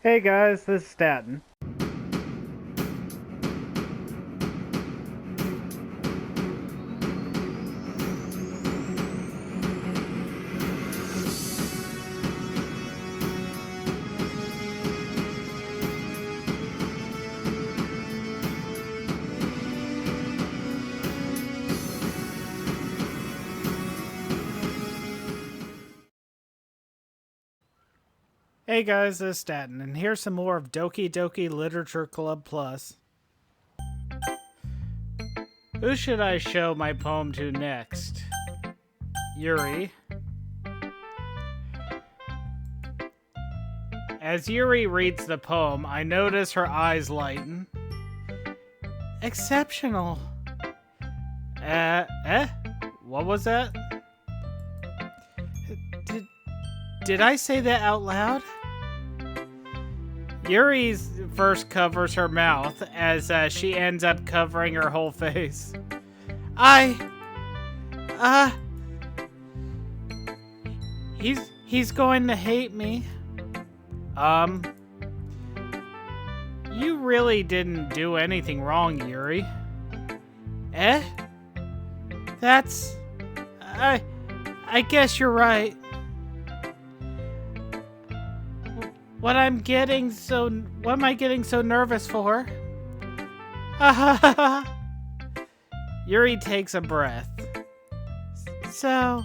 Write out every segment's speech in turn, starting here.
Hey guys, this is Staten. Hey guys, this is Staten, and here's some more of Doki Doki Literature Club Plus. Who should I show my poem to next? Yuri. As Yuri reads the poem, I notice her eyes lighten. Exceptional. What was that? Did I say that out loud? Yuri first covers her mouth as she ends up covering her whole face. He's going to hate me. You really didn't do anything wrong, Yuri. That's... I guess you're right. What am I getting so nervous for? Yuri takes a breath. So,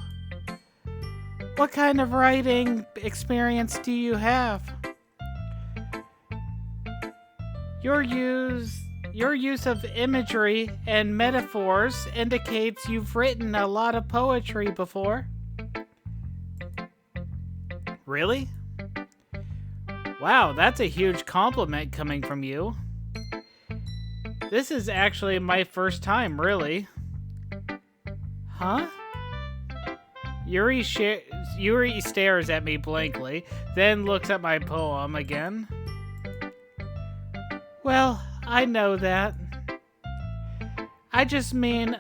what kind of writing experience do you have? Your use of imagery and metaphors indicates you've written a lot of poetry before. Really? Wow, that's a huge compliment coming from you. This is actually my first time, really. Huh? Yuri stares at me blankly, then looks at my poem again. Well, I know that. I just mean,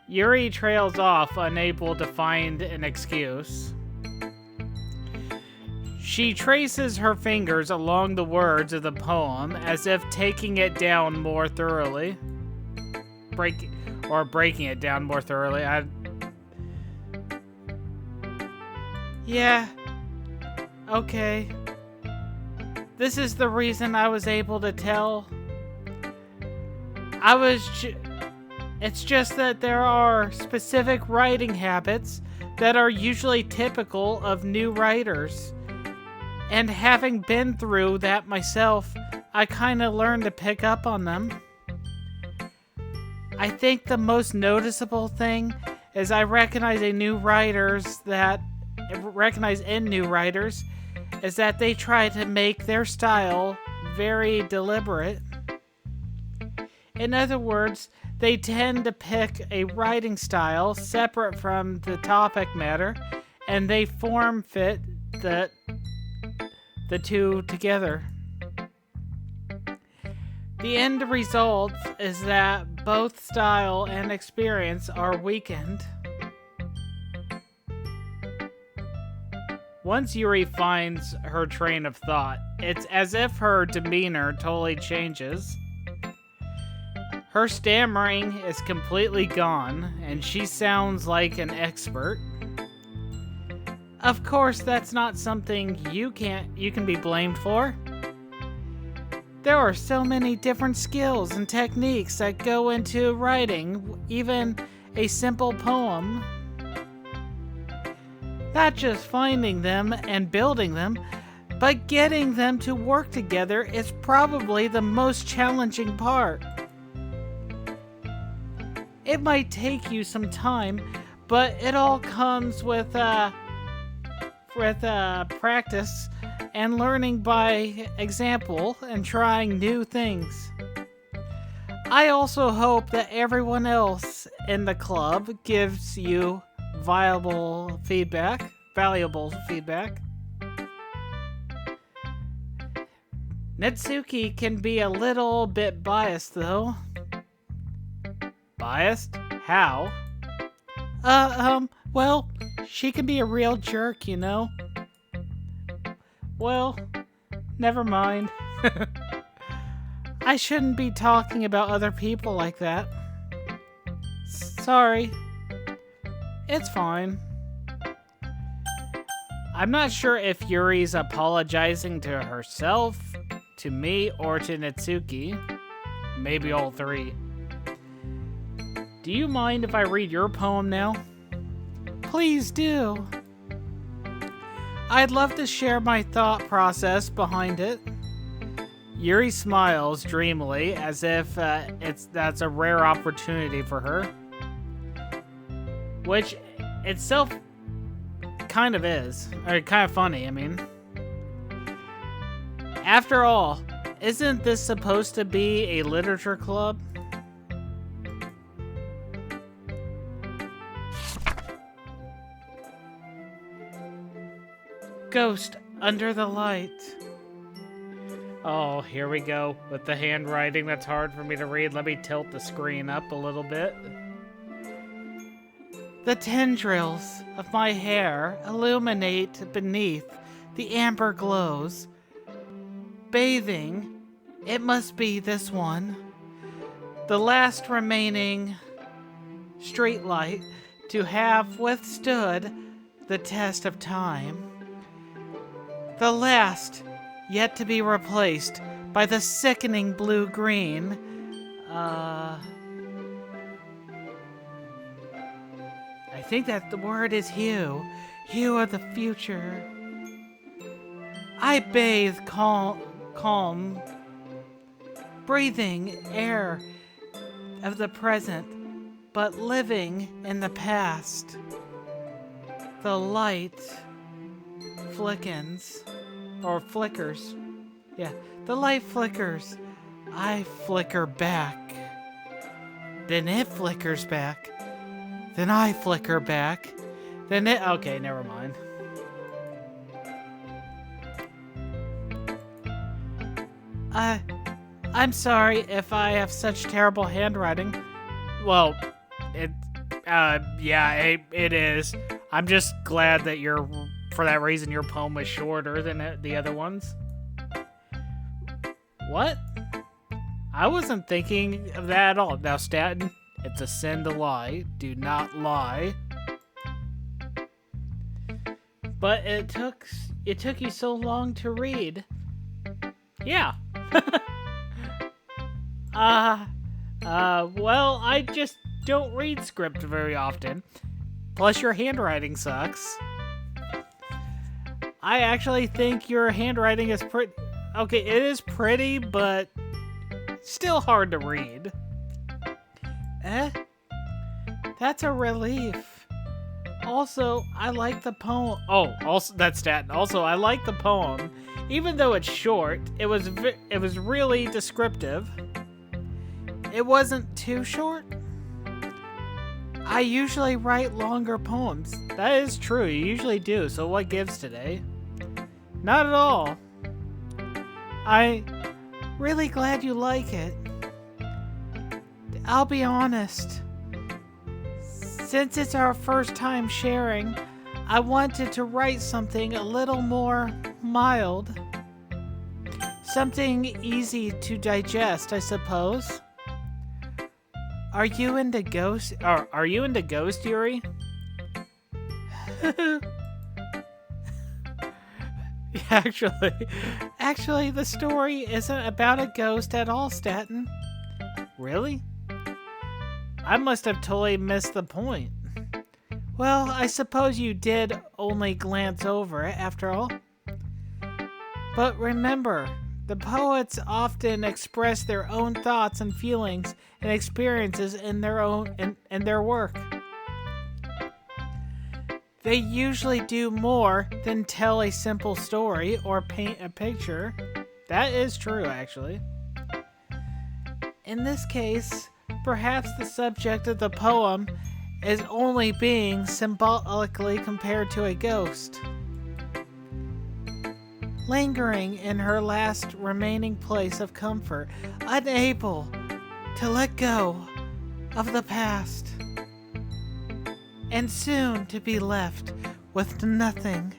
Yuri trails off, unable to find an excuse. She traces her fingers along the words of the poem as if taking it down more thoroughly. Breaking it down more thoroughly. Yeah. Okay. This is the reason I was able to tell. It's just that there are specific writing habits that are usually typical of new writers. And having been through that myself, I kind of learned to pick up on them. I think the most noticeable thing is I recognize in new writers is that they try to make their style very deliberate. In other words, they tend to pick a writing style separate from the topic matter, and they form fit the two together. The end result is that both style and experience are weakened. Once Yuri finds her train of thought, it's as if her demeanor totally changes. Her stammering is completely gone, and she sounds like an expert. Of course, that's not something you can be blamed for. There are so many different skills and techniques that go into writing even a simple poem. Not just finding them and building them, but getting them to work together is probably the most challenging part. It might take you some time, but it all comes with practice and learning by example and trying new things. I also hope that everyone else in the club gives you valuable feedback. Netsuki can be a little bit biased though. Biased? How? Well, she can be a real jerk, you know? Well, never mind. I shouldn't be talking about other people like that. Sorry. It's fine. I'm not sure if Yuri's apologizing to herself, to me, or to Natsuki. Maybe all three. Do you mind if I read your poem now? Please do. I'd love to share my thought process behind it. Yuri smiles dreamily as if that's a rare opportunity for her. Which itself kind of is. Or kind of funny, I mean. After all, isn't this supposed to be a literature club? Ghost under the light. Oh, here we go. With the handwriting that's hard for me to read, let me tilt the screen up a little bit. The tendrils of my hair illuminate beneath the amber glows. Bathing, it must be this one. The last remaining streetlight to have withstood the test of time. The last yet to be replaced by the sickening blue-green. I think that the word is hue. Hue of the future. I bathe calm, breathing air of the present, but living in the past. The light flickens. Or flickers. Yeah, the light flickers. I flicker back. Then it flickers back. Then I flicker back. Then it... Okay, never mind. I'm sorry if I have such terrible handwriting. Well, yeah, it is. I'm just glad that for that reason, your poem was shorter than the other ones. What? I wasn't thinking of that at all. Now, Staten, it's a sin to lie. Do not lie. But it took you so long to read. Yeah. Well, I just don't read script very often. Plus, your handwriting sucks. I actually think your handwriting is pretty... Okay, it is pretty, but still hard to read. That's a relief. Also, I like the poem. Oh, also that's Staten. Also, I like the poem. Even though it's short, it was really descriptive. It wasn't too short. I usually write longer poems. That is true, you usually do, so what gives today? Not at all. I'm really glad you like it. I'll be honest. Since it's our first time sharing, I wanted to write something a little more mild. Something easy to digest, I suppose. Are you into ghosts? Are you into ghost, Yuri? Actually, the story isn't about a ghost at all, Staten. Really? I must have totally missed the point. Well, I suppose you did only glance over it, after all. But remember, the poets often express their own thoughts and feelings and experiences in their work. They usually do more than tell a simple story or paint a picture. That is true, actually. In this case, perhaps the subject of the poem is only being symbolically compared to a ghost. Lingering in her last remaining place of comfort, unable to let go of the past, and soon to be left with nothing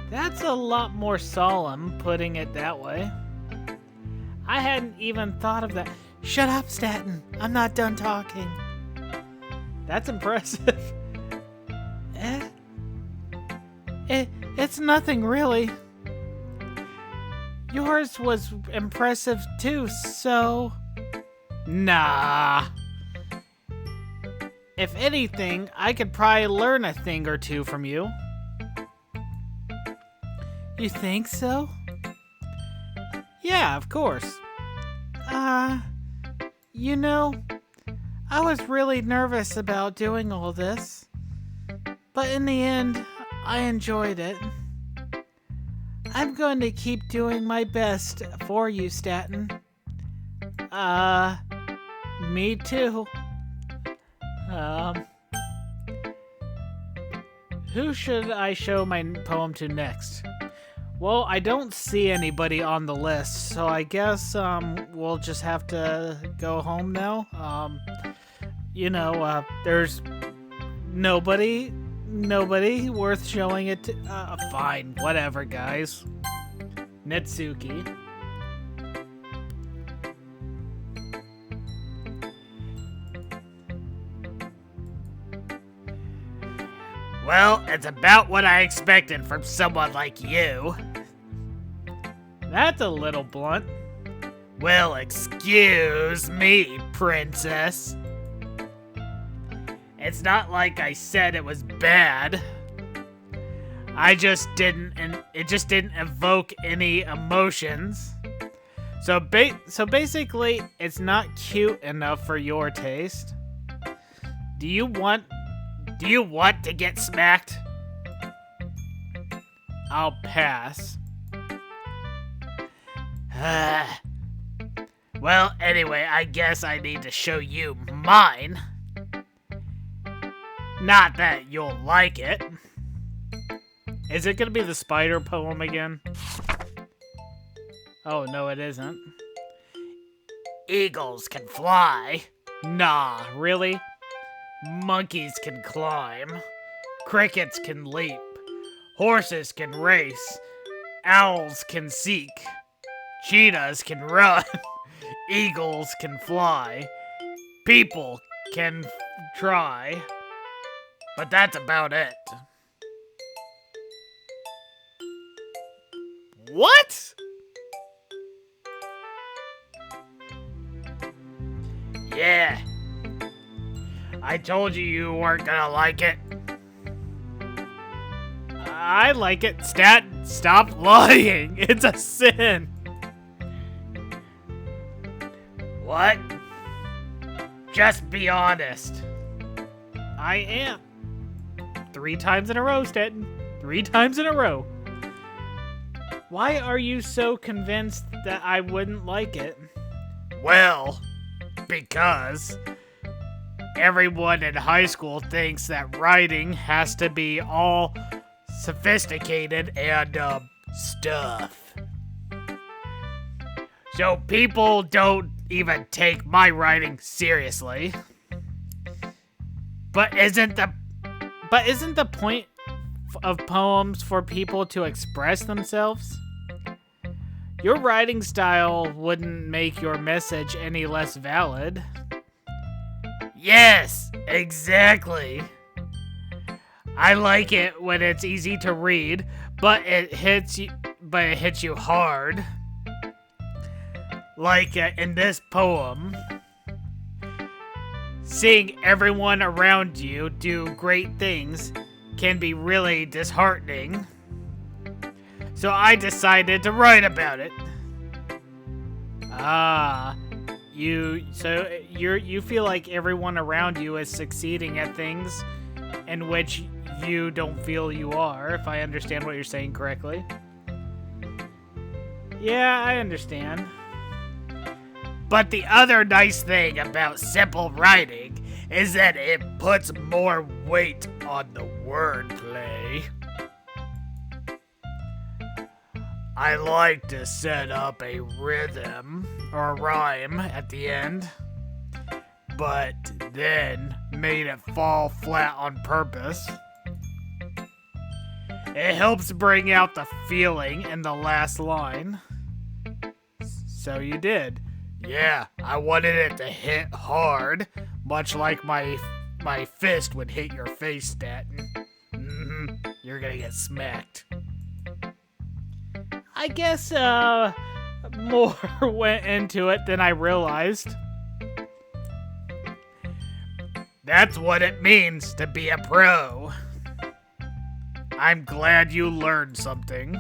That's a lot more solemn, putting it that way. I hadn't even thought of that. Shut up, Staten. I'm not done talking. That's impressive. It's nothing really. Yours was impressive too, so... Nah. If anything, I could probably learn a thing or two from you. You think so? Yeah, of course. You know, I was really nervous about doing all this, but in the end, I enjoyed it. I'm going to keep doing my best for you, Staten. Me too. Who should I show my poem to next? Well, I don't see anybody on the list, so I guess, we'll just have to go home now. There's nobody worth showing it to. Fine, whatever, guys. Netsuki. Well, it's about what I expected from someone like you. That's a little blunt. Well, excuse me, princess. It's not like I said it was bad. It just didn't evoke any emotions. So basically, it's not cute enough for your taste. Do you want to get smacked? I'll pass. Well, anyway, I guess I need to show you mine. Not that you'll like it. Is it gonna be the spider poem again? Oh, no, it isn't. Eagles can fly. Nah, really? Monkeys can climb. Crickets can leap. Horses can race. Owls can seek. Cheetahs can run. Eagles can fly. People can try. But that's about it. What? Yeah. I told you weren't gonna like it. I like it. Stop lying. It's a sin. What? Just be honest. I am. 3 times in a row, Staten. 3 times in a row. Why are you so convinced that I wouldn't like it? Well, because everyone in high school thinks that writing has to be all sophisticated and, stuff. So people don't even take my writing seriously. But isn't the point of poems for people to express themselves? Your writing style wouldn't make your message any less valid. Yes, exactly. I like it when it's easy to read, but it hits you hard. Like in this poem. Seeing everyone around you do great things can be really disheartening. So I decided to write about it. You feel like everyone around you is succeeding at things in which you don't feel you are, if I understand what you're saying correctly. Yeah, I understand. But the other nice thing about simple writing is that it puts more weight on the wordplay. I like to set up a rhythm or a rhyme at the end, but then made it fall flat on purpose. It helps bring out the feeling in the last line. So you did. Yeah, I wanted it to hit hard, much like my fist would hit your face, Stanton. You're gonna get smacked. I guess, more went into it than I realized. That's what it means to be a pro. I'm glad you learned something.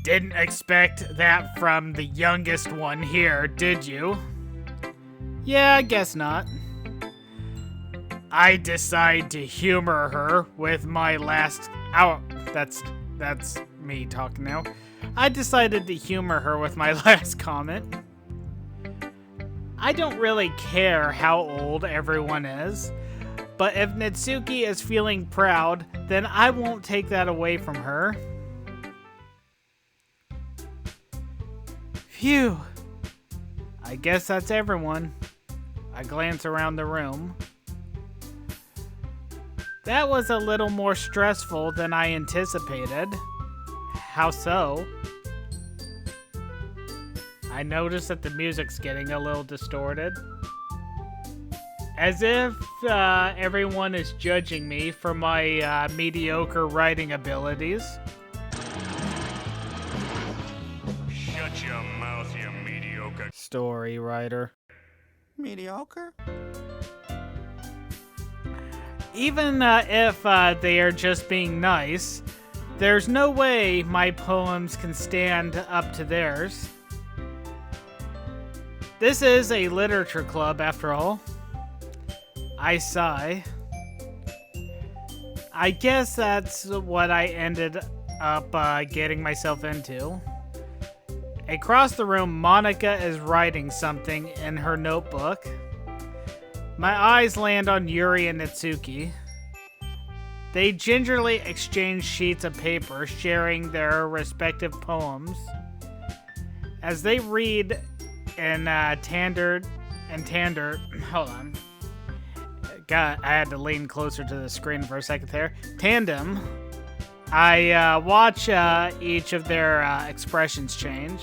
Didn't expect that from the youngest one here, did you? Yeah, I guess not. I decide to humor her with my last... Oh, that's me talking now. I decided to humor her with my last comment. I don't really care how old everyone is, but if Natsuki is feeling proud, then I won't take that away from her. Phew. I guess that's everyone. I glance around the room. That was a little more stressful than I anticipated. How so? I notice that the music's getting a little distorted. As if everyone is judging me for my mediocre writing abilities. Shut your mouth, you mediocre Story writer. Mediocre? Even if they are just being nice, there's no way my poems can stand up to theirs. This is a literature club, after all. I sigh. I guess that's what I ended up getting myself into. Across the room, Monica is writing something in her notebook. My eyes land on Yuri and Natsuki. They gingerly exchange sheets of paper, sharing their respective poems. As they read in Tander, hold on. God, I had to lean closer to the screen for a second there. Tandem. I watch each of their expressions change.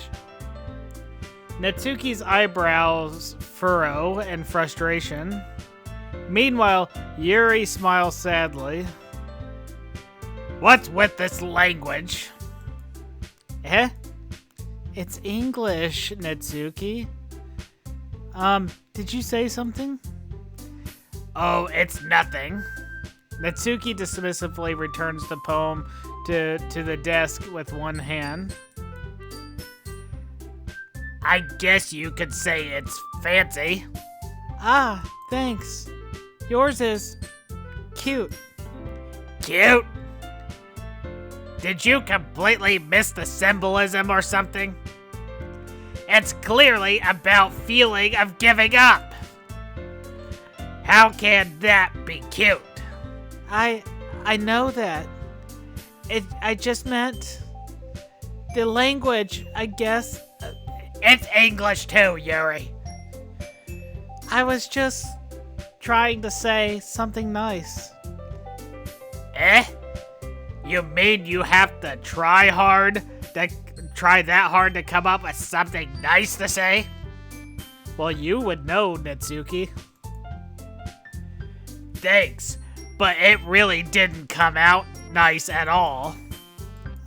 Natsuki's eyebrows furrow in frustration. Meanwhile, Yuri smiles sadly. What's with this language? Eh? It's English, Natsuki. Did you say something? Oh, it's nothing. Natsuki dismissively returns the poem to the desk with one hand. I guess you could say it's fancy. Ah, thanks. Yours is cute. Cute? Did you completely miss the symbolism or something? It's clearly about feeling of giving up. How can that be cute? I know that. I just meant the language, I guess. It's English too, Yuri. I was just trying to say something nice. Eh? You mean you have to try that hard to come up with something nice to say? Well, you would know, Natsuki. Thanks, but it really didn't come out nice at all.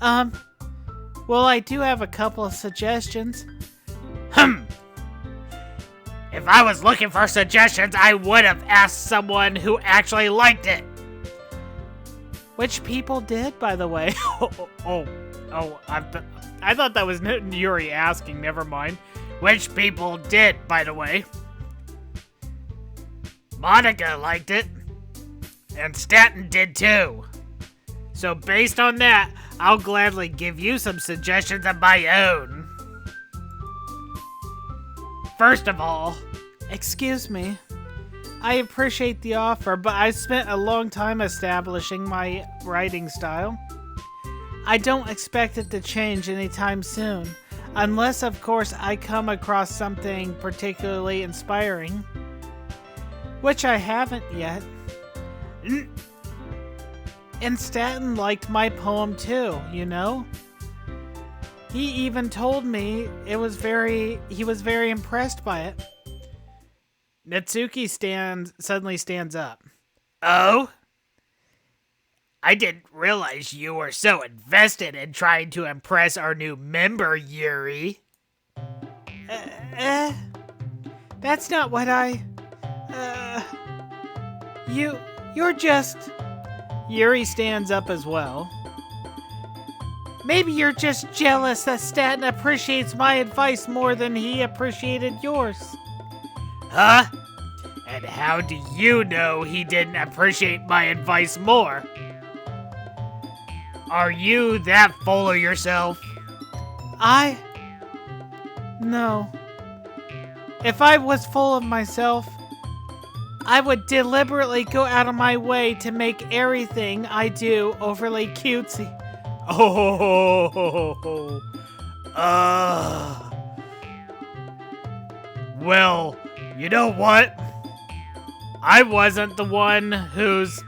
Well, I do have a couple of suggestions. If I was looking for suggestions, I would have asked someone who actually liked it. Which people did, by the way. I thought that was Yuri asking, never mind. Which people did, by the way. Monica liked it. And Stanton did too. So based on that, I'll gladly give you some suggestions of my own. First of all, excuse me. I appreciate the offer, but I spent a long time establishing my writing style. I don't expect it to change anytime soon, unless, of course, I come across something particularly inspiring, which I haven't yet. And Staten liked my poem too, you know? He even told me he was very impressed by it. Natsuki suddenly stands up. Oh? I didn't realize you were so invested in trying to impress our new member, Yuri. That's not what you're just... Yuri stands up as well. Maybe you're just jealous that Staten appreciates my advice more than he appreciated yours. Huh? And how do you know he didn't appreciate my advice more? Are you that full of yourself? No. If I was full of myself, I would deliberately go out of my way to make everything I do overly cutesy. Oh. Well, you know what? I wasn't the one who's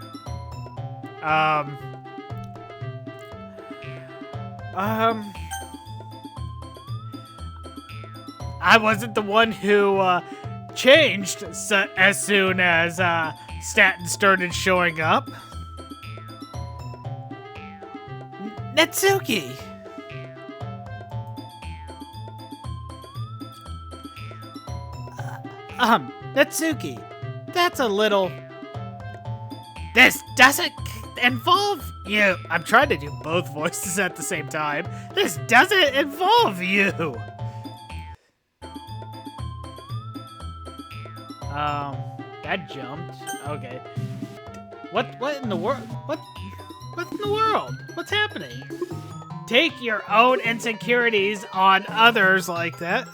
I wasn't the one who changed as soon as Staten started showing up. Natsuki! Natsuki, that's a little... This doesn't involve you. I'm trying to do both voices at the same time. This doesn't involve you. That jumped. Okay. What in the world? What in the world? What's happening? Take your own insecurities on others like that.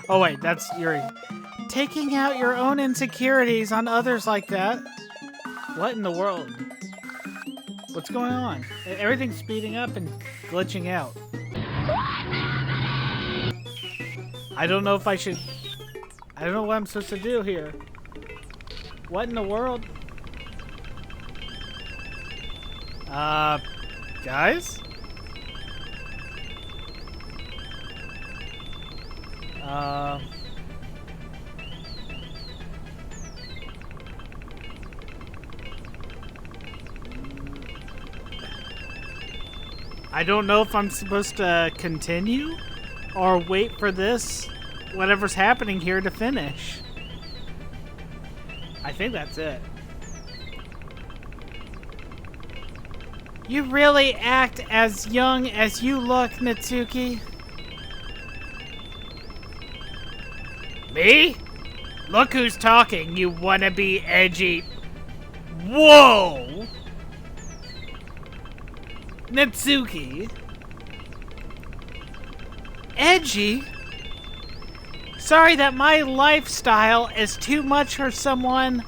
Oh wait, that's Yuri. Taking out your own insecurities on others like that? What in the world? What's going on? Everything's speeding up and glitching out. I don't know if I should... I don't know what I'm supposed to do here. What in the world? Guys? I don't know if I'm supposed to continue or wait for this, whatever's happening here, to finish. I think that's it. You really act as young as you look, Natsuki. Me? Look who's talking, you wannabe edgy... Whoa! Natsuki? Edgy? Sorry that my lifestyle is too much for someone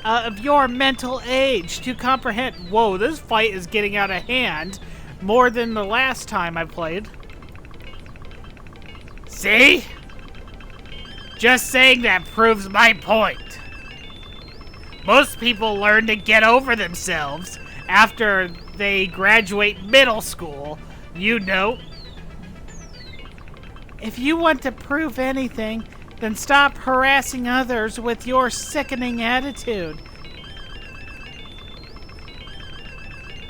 of your mental age to comprehend. Whoa, this fight is getting out of hand more than the last time I played. See? Just saying that proves my point. Most people learn to get over themselves after they graduate middle school, you know. If you want to prove anything, then stop harassing others with your sickening attitude.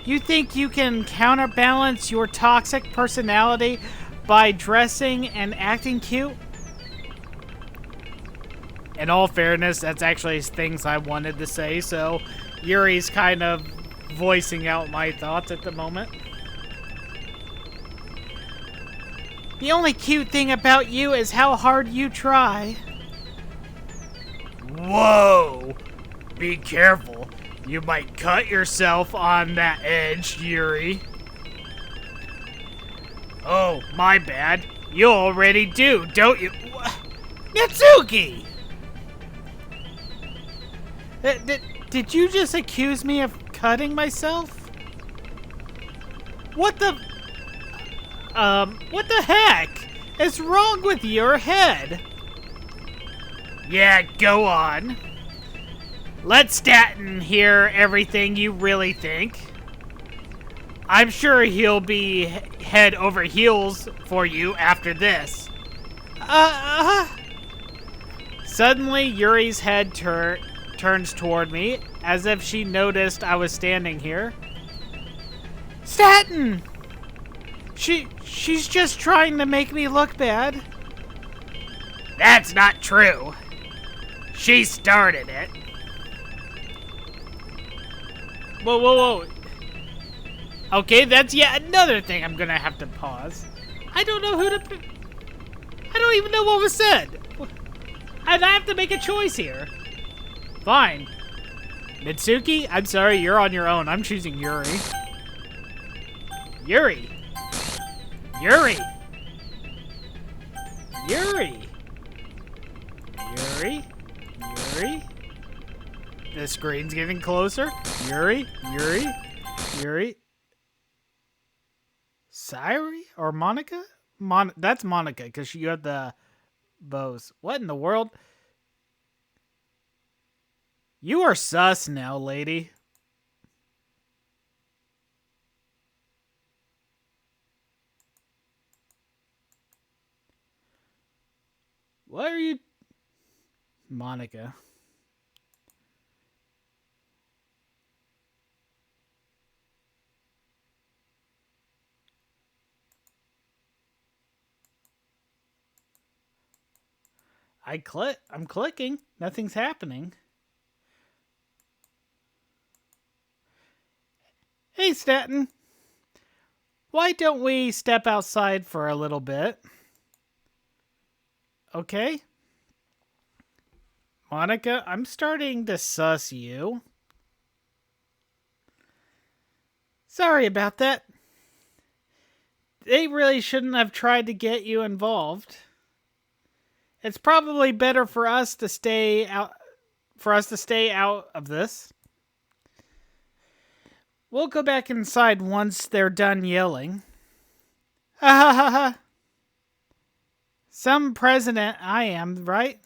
You think you can counterbalance your toxic personality by dressing and acting cute? In all fairness, that's actually things I wanted to say, so Yuri's kind of voicing out my thoughts at the moment. The only cute thing about you is how hard you try. Whoa! Be careful. You might cut yourself on that edge, Yuri. Oh, my bad. You already do, don't you? Natsuki! Did you just accuse me of cutting myself? What the heck is wrong with your head? Yeah, go on. Let Staten hear everything you really think. I'm sure he'll be head over heels for you after this. Suddenly, Yuri's head turns toward me, as if she noticed I was standing here. Staten! She's just trying to make me look bad. That's not true. She started it. Whoa, whoa, whoa. Okay, that's yet another thing I'm gonna have to pause. I don't know who to... I don't even know what was said. I have to make a choice here. Fine. Mitsuki, I'm sorry, you're on your own. I'm choosing Yuri. Yuri. Yuri. Yuri. Yuri. Yuri. The screen's getting closer. Yuri. Yuri. Yuri. Sayuri or Monica? That's Monica, because you have the bows. What in the world? You are sus now, lady. What are you... Monica. I'm clicking. Nothing's happening. Hey, Staten. Why don't we step outside for a little bit? Okay. Monica, I'm starting to sus you. Sorry about that. They really shouldn't have tried to get you involved. It's probably better for us to stay out of this. We'll go back inside once they're done yelling. Ha ha ha ha. Some president I am, right?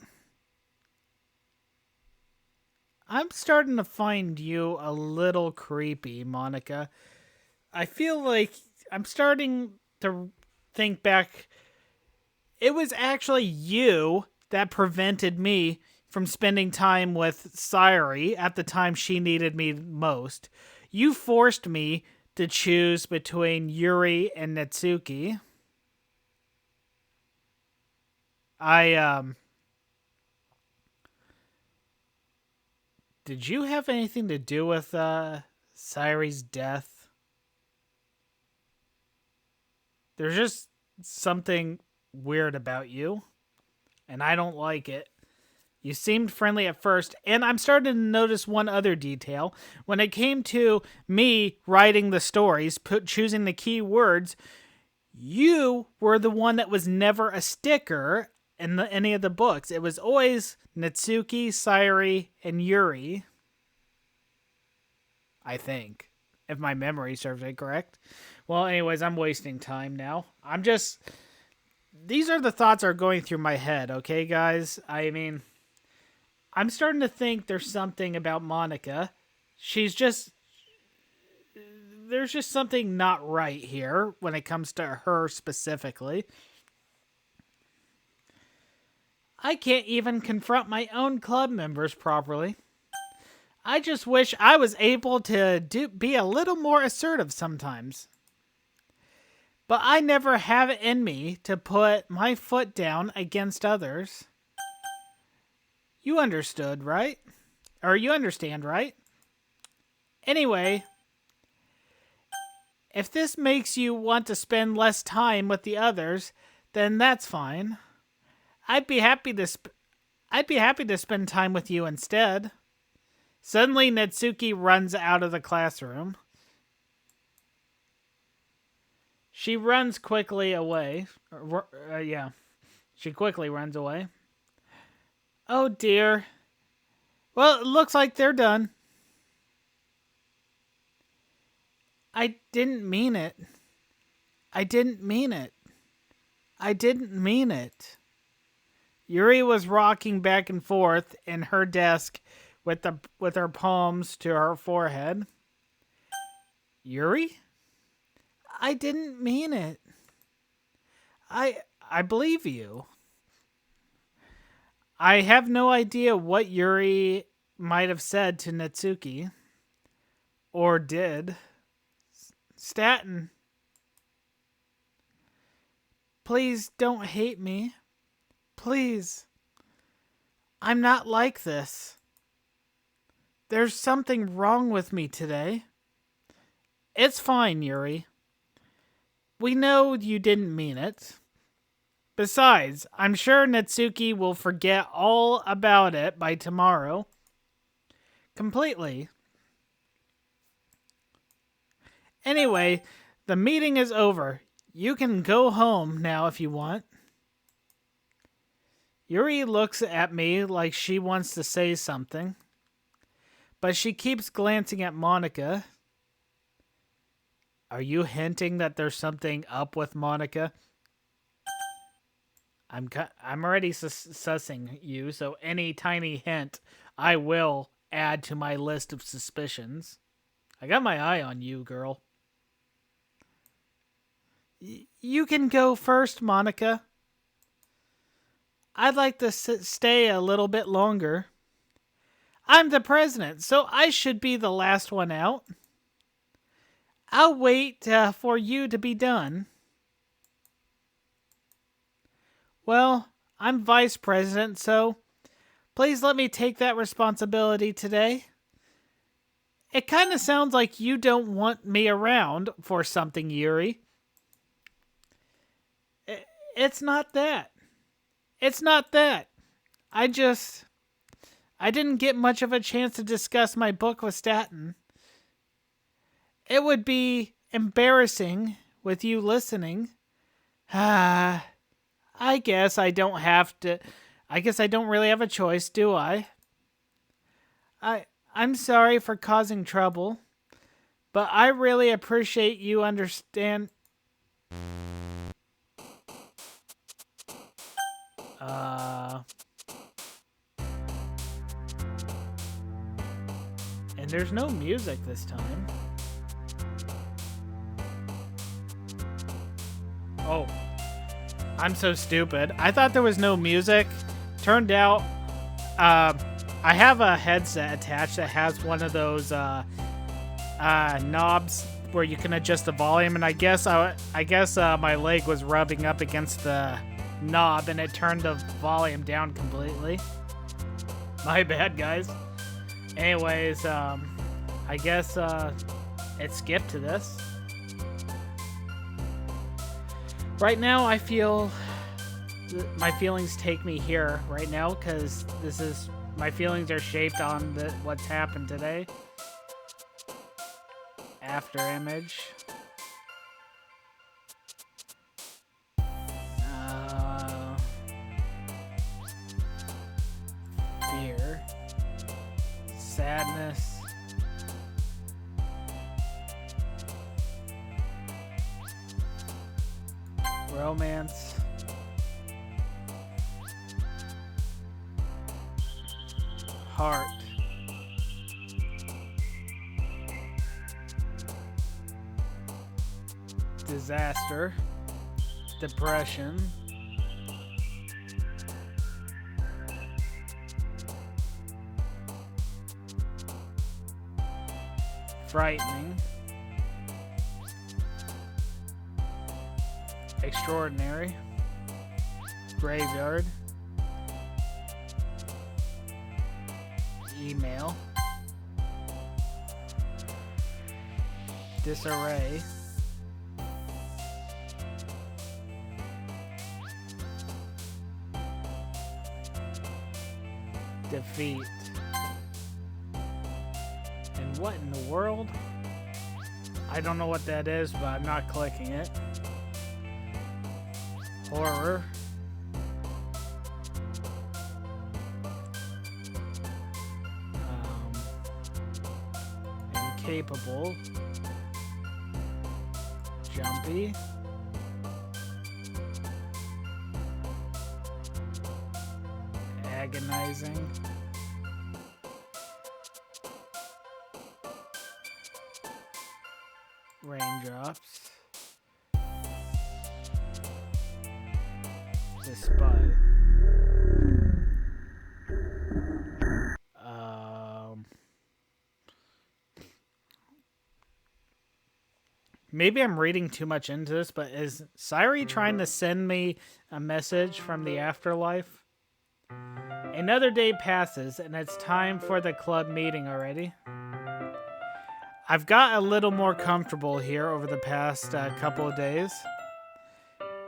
I'm starting to find you a little creepy, Monica. I feel like I'm starting to think back. It was actually you that prevented me from spending time with Sayuri at the time she needed me most. You forced me to choose between Yuri and Natsuki. Did you have anything to do with Sayuri's death? There's just something weird about you, and I don't like it. You seemed friendly at first, and I'm starting to notice one other detail. When it came to me writing the stories, choosing the key words, you were the one that was never a sticker in any of the books. It was always Natsuki, Sayuri, and Yuri. I think, if my memory serves me correct. Well, anyways, I'm wasting time now. These are the thoughts that are going through my head, okay, guys? I mean, I'm starting to think there's something about Monica. There's just something not right here when it comes to her specifically. I can't even confront my own club members properly. I just wish I was able to be a little more assertive sometimes. But I never have it in me to put my foot down against others. You understood, right? Or you understand, right? Anyway, if this makes you want to spend less time with the others, then that's fine. I'd be happy to spend time with you instead. Suddenly, Natsuki runs out of the classroom. She runs quickly away. She quickly runs away. Oh dear. Well, it looks like they're done. I didn't mean it. I didn't mean it. I didn't mean it. Yuri was rocking back and forth in her desk with her palms to her forehead. Yuri? I didn't mean it. I believe you. I have no idea what Yuri might have said to Natsuki. Or did. Staten. Please don't hate me. Please. I'm not like this. There's something wrong with me today. It's fine, Yuri. We know you didn't mean it. Besides, I'm sure Natsuki will forget all about it by tomorrow. Completely. Anyway, the meeting is over. You can go home now if you want. Yuri looks at me like she wants to say something, but she keeps glancing at Monica. Are you hinting that there's something up with Monica? I'm already sussing you, so any tiny hint I will add to my list of suspicions. I got my eye on you, girl. You can go first, Monica. I'd like to stay a little bit longer. I'm the president, so I should be the last one out. I'll wait for you to be done. Well, I'm vice president, so please let me take that responsibility today. It kind of sounds like you don't want me around for something, Yuri. It's not that. It's not that. I didn't get much of a chance to discuss my book with Staten. It would be embarrassing with you listening. I guess I don't have to. I guess I don't really have a choice, do I? I'm sorry for causing trouble, but I really appreciate you understand. And there's no music this time. Oh. I'm so stupid. I thought there was no music. Turned out, I have a headset attached that has one of those knobs where you can adjust the volume, and I guess my leg was rubbing up against the knob, and it turned the volume down completely. My bad, guys. Anyways, I guess it skipped to this. Right now, I feel my feelings take me here right now because my feelings are shaped on what's happened today. After image. Fear. Sadness. Romance. Heart. Disaster. Depression. Frightening. Extraordinary. Graveyard. Email. Disarray. Defeat. And what in the world? I don't know what that is, but I'm not clicking it. Horror. Incapable. Jumpy. Agonizing. to spy. Maybe I'm reading too much into this, but is Sairi trying to send me a message from the afterlife? Another day passes, and it's time for the club meeting already. I've got a little more comfortable here over the past couple of days.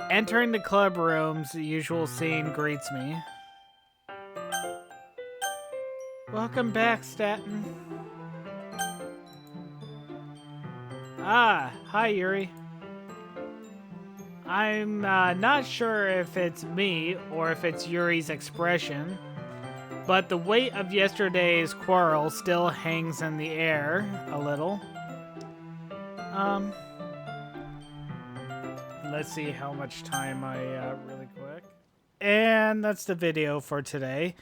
Entering the club rooms, the usual scene greets me. Welcome back, Staten. Ah, hi, Yuri. I'm not sure if it's me or if it's Yuri's expression, but the weight of yesterday's quarrel still hangs in the air a little. Let's see how much time really quick. And that's the video for today.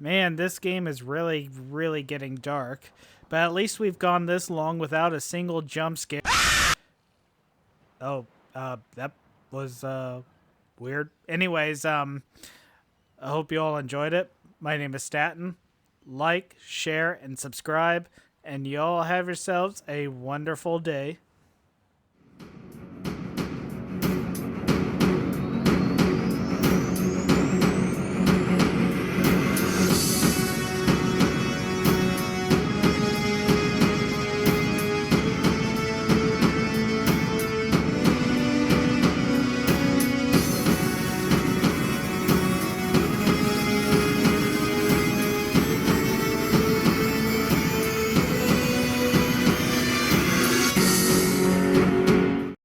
Man, this game is really, really getting dark. But at least we've gone this long without a single jump scare. Oh, that was, weird. Anyways, I hope you all enjoyed it. My name is Staten. Like, share, and subscribe. And y'all have yourselves a wonderful day.